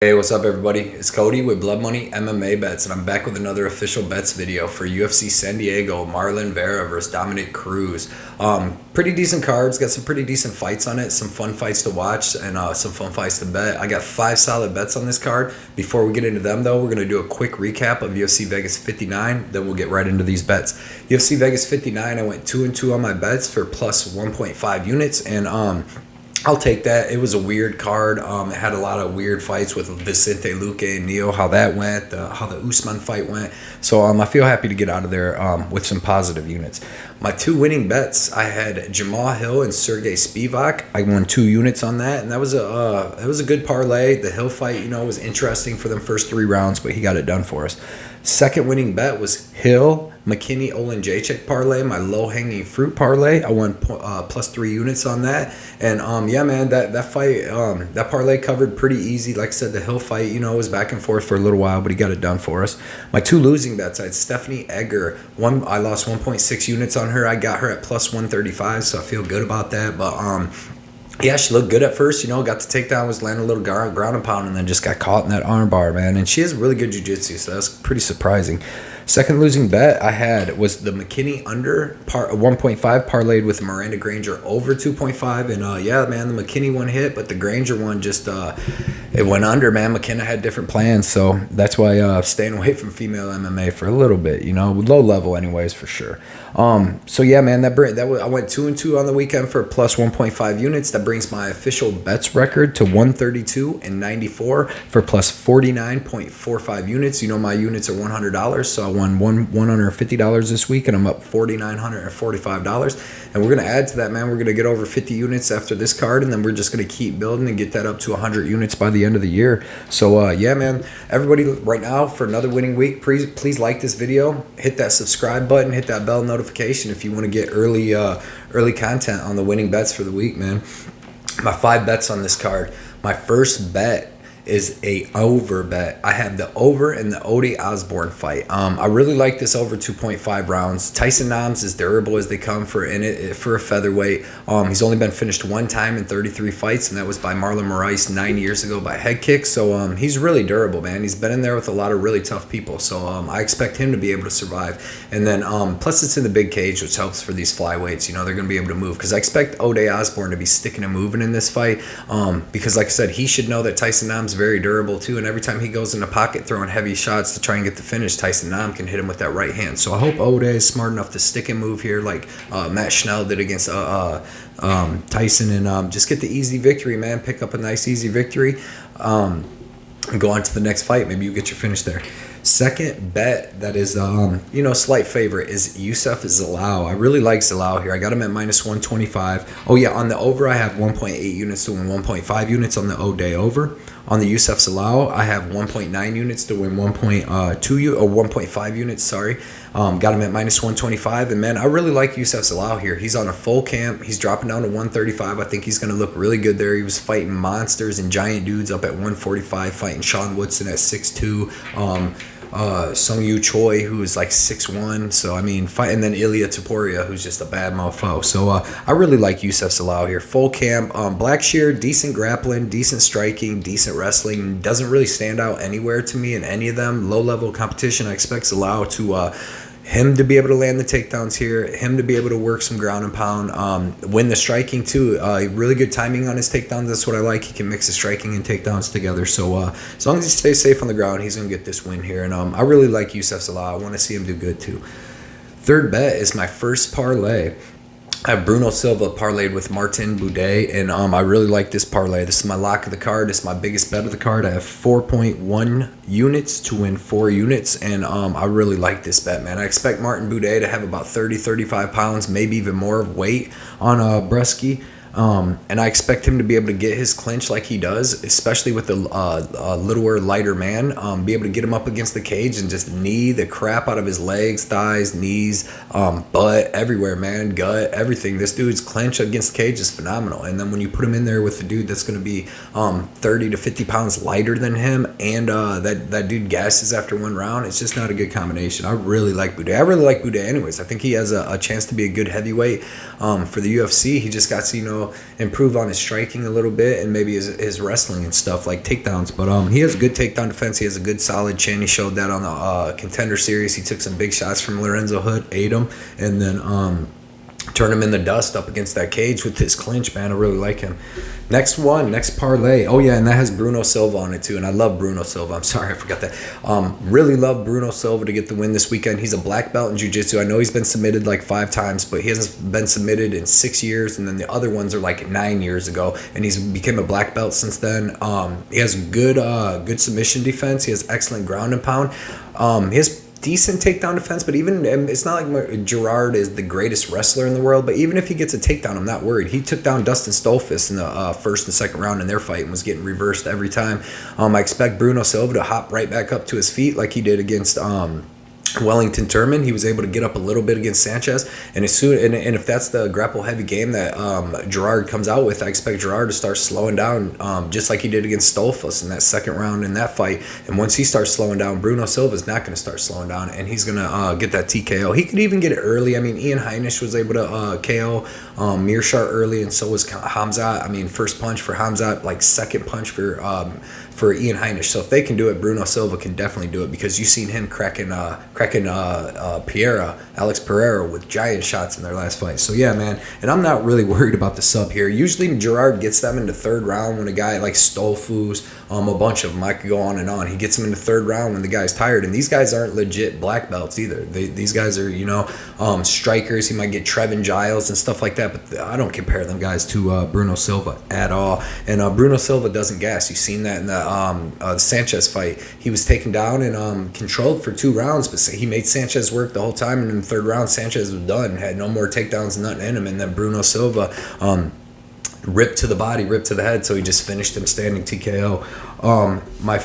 Hey, what's up, everybody? It's Cody with Blood Money MMA Bets, and I'm back with another official bets video for UFC San Diego, Marlon Vera versus Dominic Cruz. Pretty decent cards, got some pretty decent fights on it, some fun fights to watch, and some fun fights to bet. I got 5 solid bets on this card. Before we get into them, though, we're going to do a quick recap of UFC Vegas 59, then we'll get right into these bets. UFC Vegas 59, I went 2-2 on my bets for plus 1.5 units, and I'll take that. It was a weird card. It had a lot of weird fights with Vicente Luque and Neo, how that went, how the Usman fight went. So I feel happy to get out of there with some positive units. My 2 winning bets, I had Jamal Hill and Sergey Spivak. I won 2 units on that, and that was a good parlay. The Hill fight, was interesting for them first 3 rounds, but he got it done for us. Second winning bet was Hill, McKinney, Olin-Jacek parlay, my low-hanging fruit parlay. I won plus 3 units on that. And, yeah, man, that fight, that parlay covered pretty easy. Like I said, the Hill fight, was back and forth for a little while, but he got it done for us. My 2 losing bets, I had Stephanie Egger. I lost 1.6 units on her. I got her at plus 135, so I feel good about that. But, yeah, she looked good at first, got the takedown, was landing a little ground and pound, and then just got caught in that arm bar, man. And she has really good jiu-jitsu, so that's pretty surprising. Second losing bet I had was the McKinney under 1.5 parlayed with Miranda Granger over 2.5. And, yeah, man, the McKinney one hit, but the Granger one just, it went under, man. McKenna had different plans, so that's why staying away from female MMA for a little bit, low level anyways, for sure. So, yeah, man, I went 2-2 on the weekend for plus 1.5 units. That brings my official bets record to 132.94 for plus 49.45 units. My units are $100, so I won $150 this week, and I'm up $4,945. And we're going to add to that, man. We're going to get over 50 units after this card, and then we're just going to keep building and get that up to 100 units by the end of the year. So, yeah, man, everybody right now for another winning week, please like this video, hit that subscribe button, hit that bell notification if you want to get early content on the winning bets for the week, man. My 5 bets on this card. My first bet is a over bet. I have the over in the Ode Osborne fight. I really like this over 2.5 rounds. Tyson Nam's as durable as they come for a featherweight. He's only been finished 1 time in 33 fights, and that was by Marlon Moraes 9 years ago by head kick. So he's really durable, man. He's been in there with a lot of really tough people. So I expect him to be able to survive. And then plus it's in the big cage, which helps for these flyweights. They're going to be able to move, because I expect Ode Osborne to be sticking and moving in this fight. Because like I said, he should know that Tyson Nam's very durable too, and every time he goes in the pocket throwing heavy shots to try and get the finish, Tyson Nam can hit him with that right hand. So I hope Ode is smart enough to stick and move here like Matt Schnell did against Tyson, and just get the easy victory, man. Pick up a nice easy victory and go on to the next fight. Maybe you get your finish there. Second bet that is, slight favorite is Youssef Zalal. I really like Zalal here. I got him at minus 125. Oh, yeah, on the over, I have 1.8 units to win 1.5 units on the Ode over. On the Youssef Zalal, I have 1.9 units to win 1.5 units, sorry. Got him at minus 125. And, man, I really like Youssef Zalal here. He's on a full camp. He's dropping down to 135. I think he's going to look really good there. He was fighting monsters and giant dudes up at 145, fighting Sean Woodson at 6'2". Sung Yu Choi, who is like 6'1", so and then Ilya Topuria, who's just a bad mofo. So I really like Youssef Zalal here. Full camp, Blackshear, decent grappling, decent striking, decent wrestling. Doesn't really stand out anywhere to me in any of them. Low level competition. I expect Zalal to him to be able to land the takedowns here, him to be able to work some ground and pound, win the striking too. Really good timing on his takedowns. That's what I like. He can mix the striking and takedowns together. So as long as he stays safe on the ground, he's going to get this win here. And I really like Youssef Zalal. I want to see him do good too. Third bet is my first parlay. I have Bruno Silva parlayed with Martin Buday, and I really like this parlay. This is my lock of the card. This is my biggest bet of the card. I have 4.1 units to win 4 units, and I really like this bet, man. I expect Martin Buday to have about 35 pounds, maybe even more of weight on Brzeski. And I expect him to be able to get his clinch like he does, especially with the littler, lighter man. Be able to get him up against the cage and just knee the crap out of his legs, thighs, knees, butt, everywhere, man, gut, everything. This dude's clinch against the cage is phenomenal. And then when you put him in there with the dude that's going to be 30 to 50 pounds lighter than him, and that dude gasses after 1 round, it's just not a good combination. I really like Buday. I really like Buday anyways. I think he has a chance to be a good heavyweight for the UFC. He just got to, improve on his striking a little bit and maybe his wrestling and stuff like takedowns. But he has a good takedown defense. He has a good solid chin. He showed that on the Contender Series. He took some big shots from Lorenzo Hood, ate him, and then turn him in the dust up against that cage with his clinch, man. I really like him. Next parlay. Oh, yeah, and that has Bruno Silva on it, too. And I love Bruno Silva. I'm sorry, I forgot that. Really love Bruno Silva to get the win this weekend. He's a black belt in jiu-jitsu. I know he's been submitted like 5 times, but he hasn't been submitted in 6 years. And then the other ones are like 9 years ago. And he's became a black belt since then. He has good submission defense. He has excellent ground and pound. He has decent takedown defense, but even it's not like Gerard is the greatest wrestler in the world, but even if he gets a takedown, I'm not worried. He took down Dustin Stolfus in the first and second round in their fight and was getting reversed every time. I expect Bruno Silva to hop right back up to his feet like he did against Wellington Turman. He was able to get up a little bit against Sanchez, and if that's the grapple heavy game that Gerard comes out with, I expect Gerard to start slowing down, just like he did against Stolfus in that second round in that fight. And once he starts slowing down, Bruno Silva is not going to start slowing down, and he's going to get that TKO. He could even get it early. I mean, Ian Heinisch was able to KO Meerschaert early, and so was Hamzat. I mean, first punch for Hamzat, like second punch for Ian Heinisch. So if they can do it, Bruno Silva can definitely do it, because you've seen him cracking Alex Pereira with giant shots in their last fight. So yeah, man, and I'm not really worried about the sub here. Usually Gerard gets them in the third round when a guy like Stolfus, a bunch of them, I could go on and on. He gets them in the third round when the guy's tired, and these guys aren't legit black belts either. These guys are, strikers. He might get Trevin Giles and stuff like that, but I don't compare them guys to Bruno Silva at all. And Bruno Silva doesn't gas. You've seen that in the Sanchez fight. He was taken down and controlled for 2 rounds, but he made Sanchez work the whole time, and in the third round, Sanchez was done, had no more takedowns, nothing in him, and then Bruno Silva ripped to the body, ripped to the head, so he just finished him standing TKO. My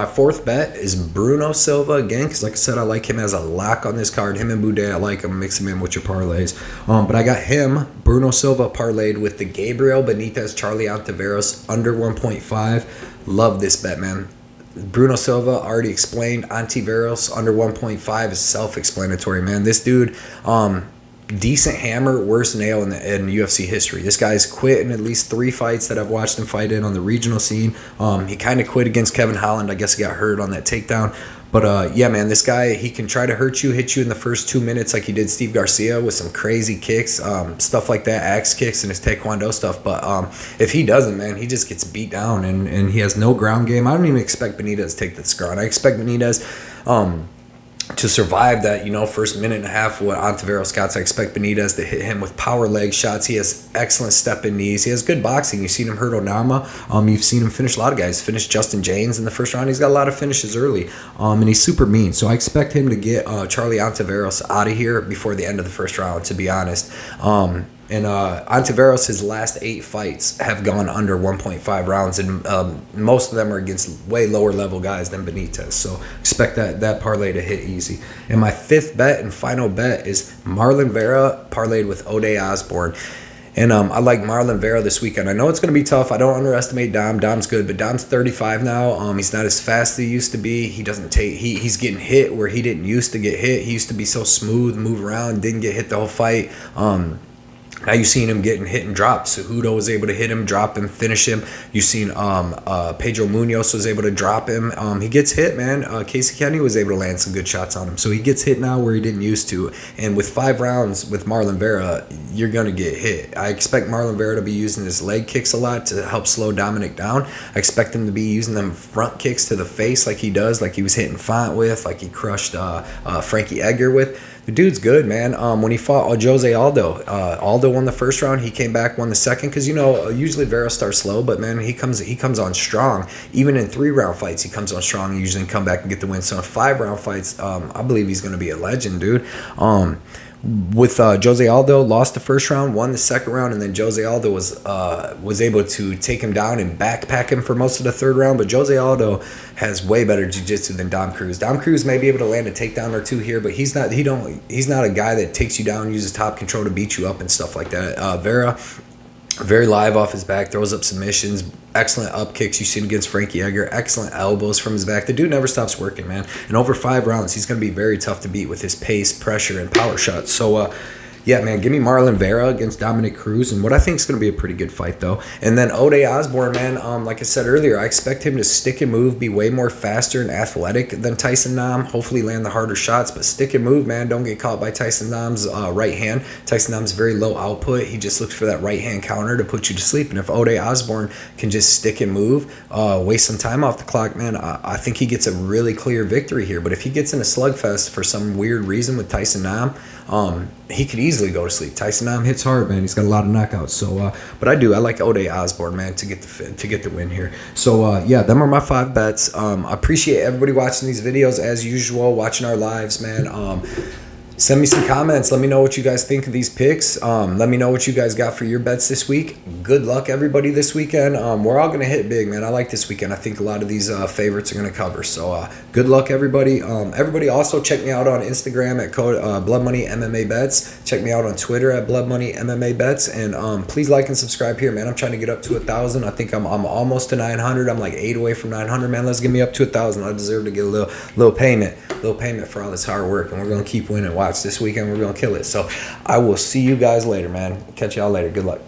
fourth bet is Bruno Silva again, because like I said, I like him as a lock on this card. Him and Buday, I like him. Mix him in with your parlays. But I got him, Bruno Silva, parlayed with the Gabriel Benitez Charlie Ontiveros under 1.5. Love this bet, man. Bruno Silva, already explained. Ontiveros under 1.5 is self-explanatory, man. This dude, decent hammer, worst nail in UFC history. This guy's quit in at least 3 fights that I've watched him fight in on the regional scene. He kind of quit against Kevin Holland. I guess he got hurt on that takedown. But yeah, man, this guy, he can try to hit you in the first 2 minutes like he did Steve Garcia with some crazy kicks, stuff like that, axe kicks and his taekwondo stuff. But if he doesn't, man, he just gets beat down, and he has no ground game. I don't even expect Benitez to take this ground. I expect Benitez to survive that, first minute and a half what Ontiveros got. I expect Benitez to hit him with power leg shots. He has excellent step-in knees. He has good boxing. You've seen him hurt Onama. You've seen him finish a lot of guys. Finished Justin James in the first round. He's got a lot of finishes early, and he's super mean. So I expect him to get Charlie Ontiveros out of here before the end of the first round, to be honest. And Ontiveros, his last 8 fights have gone under 1.5 rounds, and most of them are against way lower level guys than Benitez. So expect that parlay to hit easy. And my 5th bet and final bet is Marlon Vera parlayed with Ode Osborne. And I like Marlon Vera this weekend. I know it's going to be tough. I don't underestimate Dom. Dom's good, but Dom's 35 now. He's not as fast as he used to be. He doesn't take. He's getting hit where he didn't used to get hit. He used to be so smooth, move around, didn't get hit the whole fight. Now you've seen him getting hit and dropped. Cejudo was able to hit him, drop him, finish him. You've seen Pedro Munoz was able to drop him. He gets hit, man. Casey Kennedy was able to land some good shots on him. So he gets hit now where he didn't used to. And with 5 rounds with Marlon Vera, you're going to get hit. I expect Marlon Vera to be using his leg kicks a lot to help slow Dominic down. I expect him to be using them front kicks to the face like he does, like he was hitting Font with, like he crushed Frankie Edgar with. The dude's good, man. When he fought Jose Aldo, Aldo won the first round. He came back, won the second. Because usually Vera starts slow, but man, he comes on strong. Even in 3-round fights, he comes on strong. He usually come back and get the win. So in 5-round fights, I believe he's going to be a legend, dude. With Jose Aldo, lost the first round, won the second round, and then Jose Aldo was able to take him down and backpack him for most of the third round. But Jose Aldo has way better jiu-jitsu than Dom Cruz. Dom Cruz may be able to land a takedown or 2 here, but he's not a guy that takes you down, uses top control to beat you up and stuff like that. Vera, very live off his back, throws up submissions, excellent up kicks. You've seen against Frankie Edgar, excellent elbows from his back. The dude never stops working, man. And over 5 rounds, he's going to be very tough to beat with his pace, pressure, and power shots. So, Yeah, man, give me Marlon Vera against Dominic Cruz, and what I think is going to be a pretty good fight, though. And then Ode Osborne, man, like I said earlier, I expect him to stick and move, be way more faster and athletic than Tyson Nam. Hopefully land the harder shots, but stick and move, man. Don't get caught by Tyson Nam's right hand. Tyson Nam's very low output. He just looks for that right hand counter to put you to sleep. And if Ode Osborne can just stick and move, waste some time off the clock, man, I think he gets a really clear victory here. But if he gets in a slugfest for some weird reason with Tyson Nam, he could easily go to sleep. Tyson Nam hits hard, man. He's got a lot of knockouts. So, but I like Ode Osborne, man, to get the win here. So, yeah, them are my 5 bets. I appreciate everybody watching these videos as usual, watching our lives, man. Send me some comments. Let me know what you guys think of these picks. Let me know what you guys got for your bets this week. Good luck, everybody, this weekend. We're all going to hit big, man. I like this weekend. I think a lot of these favorites are going to cover. So good luck, everybody. Everybody also check me out on Instagram at Blood Money MMA Bets. Check me out on Twitter at Blood Money MMA Bets. And please like and subscribe here, man. I'm trying to get up to 1,000. I think I'm almost to 900. I'm like 8 away from 900, man. Let's get me up to 1,000. I deserve to get a little payment for all this hard work. And we're going to keep winning. Watch this weekend. We're going to kill it. So I will see you guys later, man. Catch y'all later. Good luck.